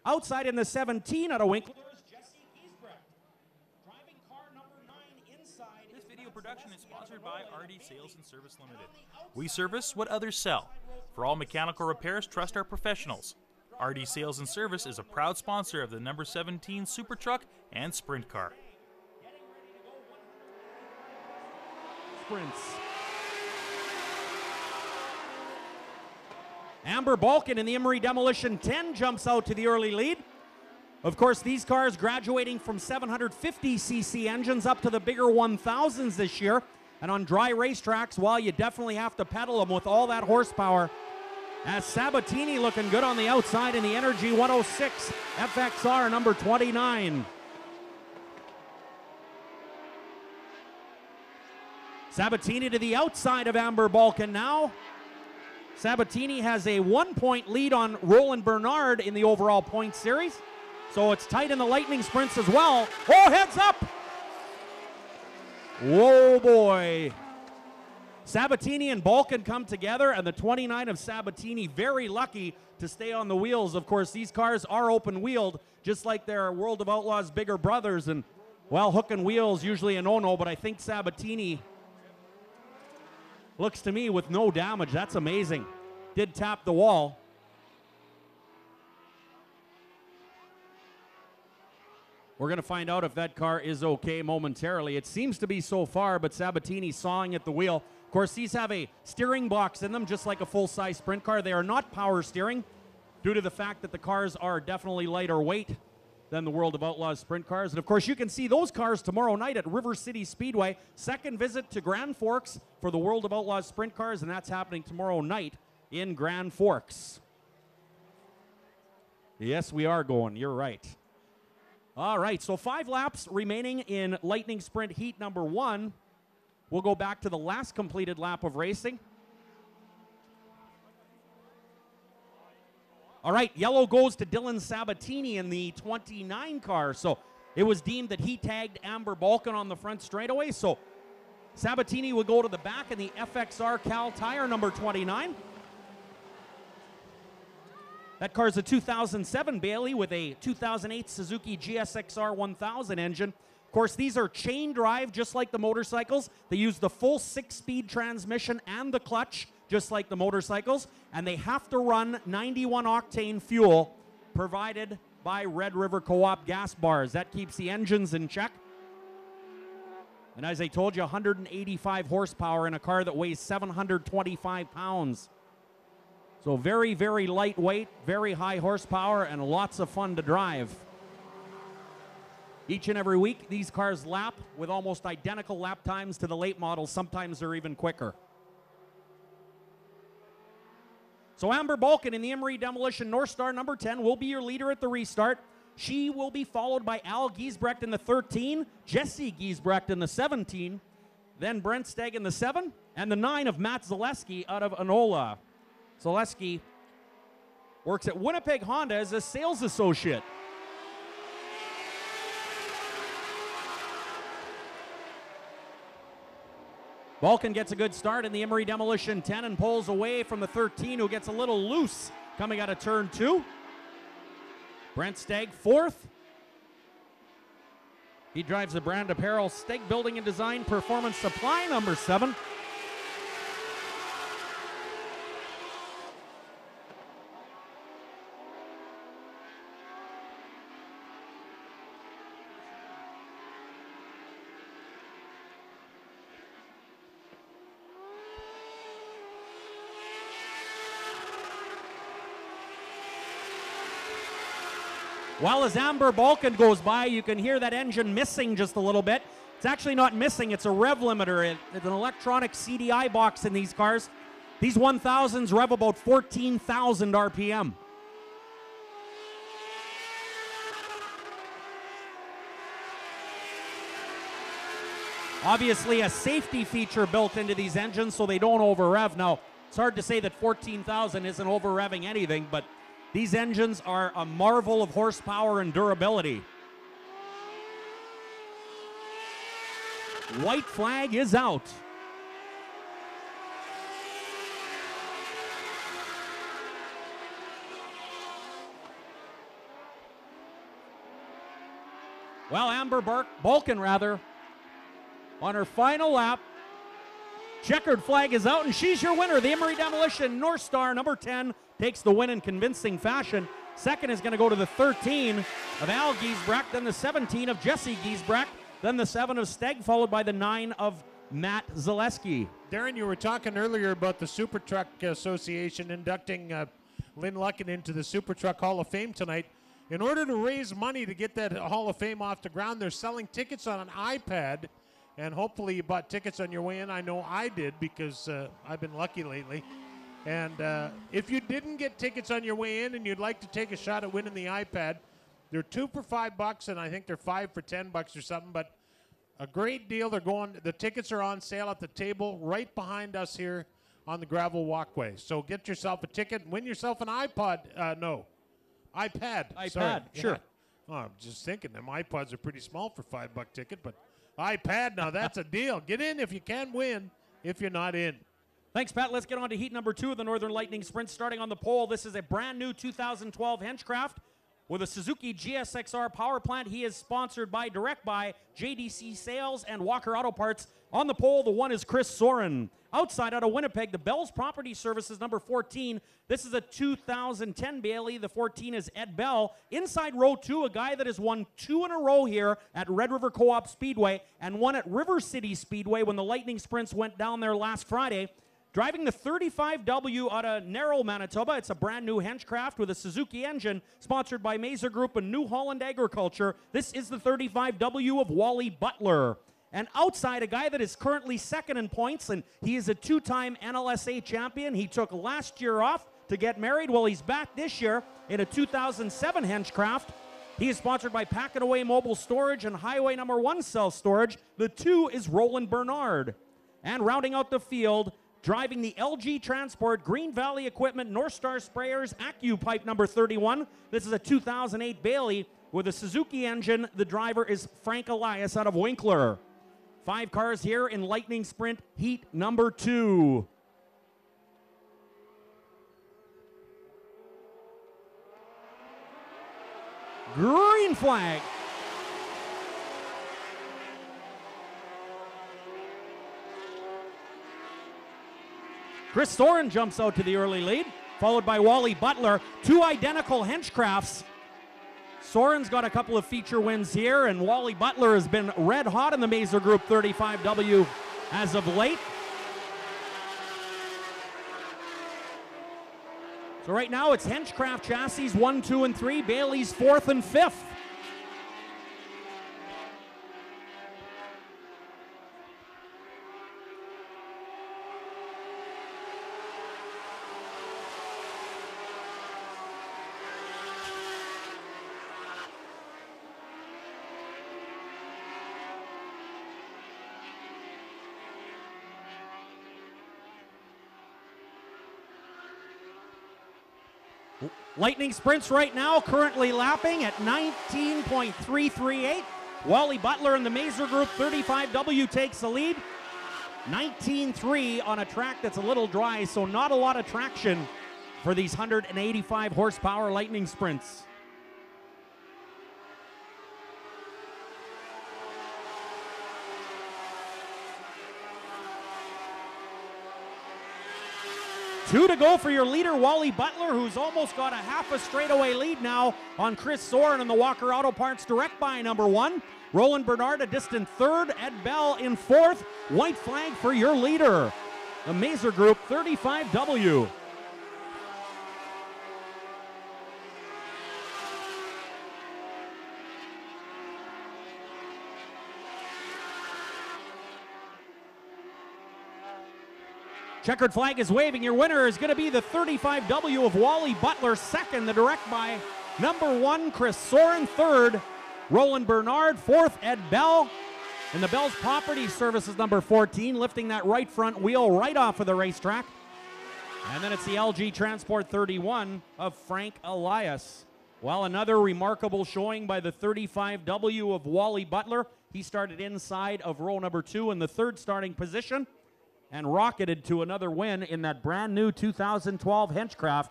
Outside in the 17 out of Winkler is Jesse Giesbrecht. Driving car number 9 inside. This video production is sponsored by RD Sales and Service Limited. We service what others sell. For all mechanical repairs, trust our professionals. RD Sales and Service is a proud sponsor of the number 17 Super Truck and Sprint Car. Sprints. Amber Balkan in the Emery Demolition 10 jumps out to the early lead. Of course, these cars graduating from 750cc engines up to the bigger 1000s this year. And on dry racetracks, well, you definitely have to pedal them with all that horsepower. As Sabatini looking good on the outside in the Energy 106 FXR number 29. Sabatini to the outside of Amber Balkan now. Sabatini has a 1-point lead on Roland Bernard in the overall point series. So it's tight in the lightning sprints as well. Oh, heads up! Whoa, boy. Sabatini and Balkan come together, and the 29 of Sabatini very lucky to stay on the wheels. Of course, these cars are open-wheeled, just like their World of Outlaws bigger brothers. And, well, hook and wheels usually a no-no, but I think Sabatini looks to me with no damage. That's amazing. Did tap the wall. We're going to find out if that car is okay momentarily. It seems to be so far, but Sabatini sawing at the wheel. Of course, these have a steering box in them, just like a full-size sprint car. They are not power steering due to the fact that the cars are definitely lighter weight than the World of Outlaws sprint cars. And of course, you can see those cars tomorrow night at River City Speedway. Second visit to Grand Forks for the World of Outlaws sprint cars, and that's happening tomorrow night in Grand Forks. Yes, we are going. You're right. All right, so 5 laps remaining in Lightning Sprint Heat number 1. We'll go back to the last completed lap of racing. All right, yellow goes to Dylan Sabatini in the 29 car. So it was deemed that he tagged Amber Balkan on the front straightaway. So Sabatini will go to the back in the FXR Cal tire number 29. That car's a 2007 Bailey with a 2008 Suzuki GSXR 1000 engine. Of course, these are chain drive, just like the motorcycles. They use the full 6-speed transmission and the clutch, just like the motorcycles, and they have to run 91 octane fuel provided by Red River Co-op gas bars. That keeps the engines in check. And as I told you, 185 horsepower in a car that weighs 725 pounds. So very, very lightweight, very high horsepower, and lots of fun to drive. Each and every week, these cars lap with almost identical lap times to the late models. Sometimes they're even quicker. So Amber Balkan in the Emery Demolition North Star number 10 will be your leader at the restart. She will be followed by Al Giesbrecht in the 13, Jesse Giesbrecht in the 17, then Brent Stegg in the 7, and the 9 of Matt Zaleski out of Enola. Zaleski works at Winnipeg Honda as a sales associate. Balkan gets a good start in the Emery Demolition 10 and pulls away from the 13, who gets a little loose coming out of turn 2. Brent Stegg, 4th. He drives the brand apparel Stegg Building and Design Performance Supply number 7. While as Amber Balkan goes by, you can hear that engine missing just a little bit. It's actually not missing, it's a rev limiter. It's an electronic CDI box in these cars. These 1000s rev about 14,000 RPM. Obviously a safety feature built into these engines so they don't over rev. Now, it's hard to say that 14,000 isn't over revving anything, but these engines are a marvel of horsepower and durability. White flag is out. Well, Amber Balkan, on her final lap. Checkered flag is out, and she's your winner. The Emery Demolition North Star, number 10, takes the win in convincing fashion. Second is going to go to the 13 of Al Giesbrecht, then the 17 of Jesse Giesbrecht, then the 7 of Steg, followed by the 9 of Matt Zaleski. Darren, you were talking earlier about the Super Truck Association inducting Lynn Lucken into the Super Truck Hall of Fame tonight. In order to raise money to get that Hall of Fame off the ground, they're selling tickets on an iPad, and hopefully you bought tickets on your way in. I know I did because I've been lucky lately. And if you didn't get tickets on your way in and you'd like to take a shot at winning the iPad, they're 2 for $5, and I think they're 5 for $10 or something, but a great deal. The tickets are on sale at the table right behind us here on the gravel walkway. So get yourself a ticket and win yourself an iPad. iPad, Sorry. sure. Yeah. Oh, I'm just thinking them iPods are pretty small for $5 ticket, but iPad, now that's a deal. Get in if you can win, if you're not in. Thanks, Pat. Let's get on to heat number 2 of the Northern Lightning Sprint. Starting on the pole, this is a brand new 2012 Henchcraft with a Suzuki GSXR power plant. He is sponsored by JDC Sales and Walker Auto Parts. On the pole, the 1 is Chris Soren. Outside out of Winnipeg, the Bell's Property Services, number 14. This is a 2010 Bailey. The 14 is Ed Bell. Inside row 2, a guy that has won 2 in a row here at Red River Co-op Speedway and 1 at River City Speedway when the Lightning Sprints went down there last Friday. Driving the 35W out of Narrow, Manitoba. It's a brand new Henchcraft with a Suzuki engine, sponsored by Mazer Group and New Holland Agriculture. This is the 35W of Wally Butler. And outside, a guy that is currently second in points, and he is a 2-time NLSA champion. He took last year off to get married. Well, he's back this year in a 2007 Henchcraft. He is sponsored by Pack It Away Mobile Storage and Highway number 1 self-storage. The 2 is Roland Bernard. And rounding out the field, driving the LG Transport Green Valley Equipment North Star Sprayers AccuPipe number 31. This is a 2008 Bailey with a Suzuki engine. The driver is Frank Elias out of Winkler. 5 cars here in Lightning Sprint heat number 2. Green flag. Chris Soren jumps out to the early lead, followed by Wally Butler. 2 identical Henchcrafts. Soren's got a couple of feature wins here, and Wally Butler has been red hot in the Mazer Group 35W as of late. So right now it's Henchcraft chassis 1, 2, and 3. Bailey's 4th and 5th. Lightning Sprints right now currently lapping at 19.338. Wally Butler in the Mazer Group 35W takes the lead. 19.3 on a track that's a little dry, so not a lot of traction for these 185 horsepower Lightning Sprints. Two to go for your leader, Wally Butler, who's almost got a half a straightaway lead now on Chris Soren in the Walker Auto Parts Direct Buy number 1. Roland Bernard a distant 3rd, Ed Bell in 4th. White flag for your leader, the Mazer Group 35W. Checkered flag is waving. Your winner is going to be the 35W of Wally Butler. 2nd, the Direct Buy number 1, Chris Soren. 3rd, Roland Bernard. 4th, Ed Bell. And the Bell's Property Services number 14, lifting that right front wheel right off of the racetrack. And then it's the LG Transport 31 of Frank Elias. Well, another remarkable showing by the 35W of Wally Butler. He started inside of row number 2 in the 3rd starting position and rocketed to another win in that brand new 2012 Henchcraft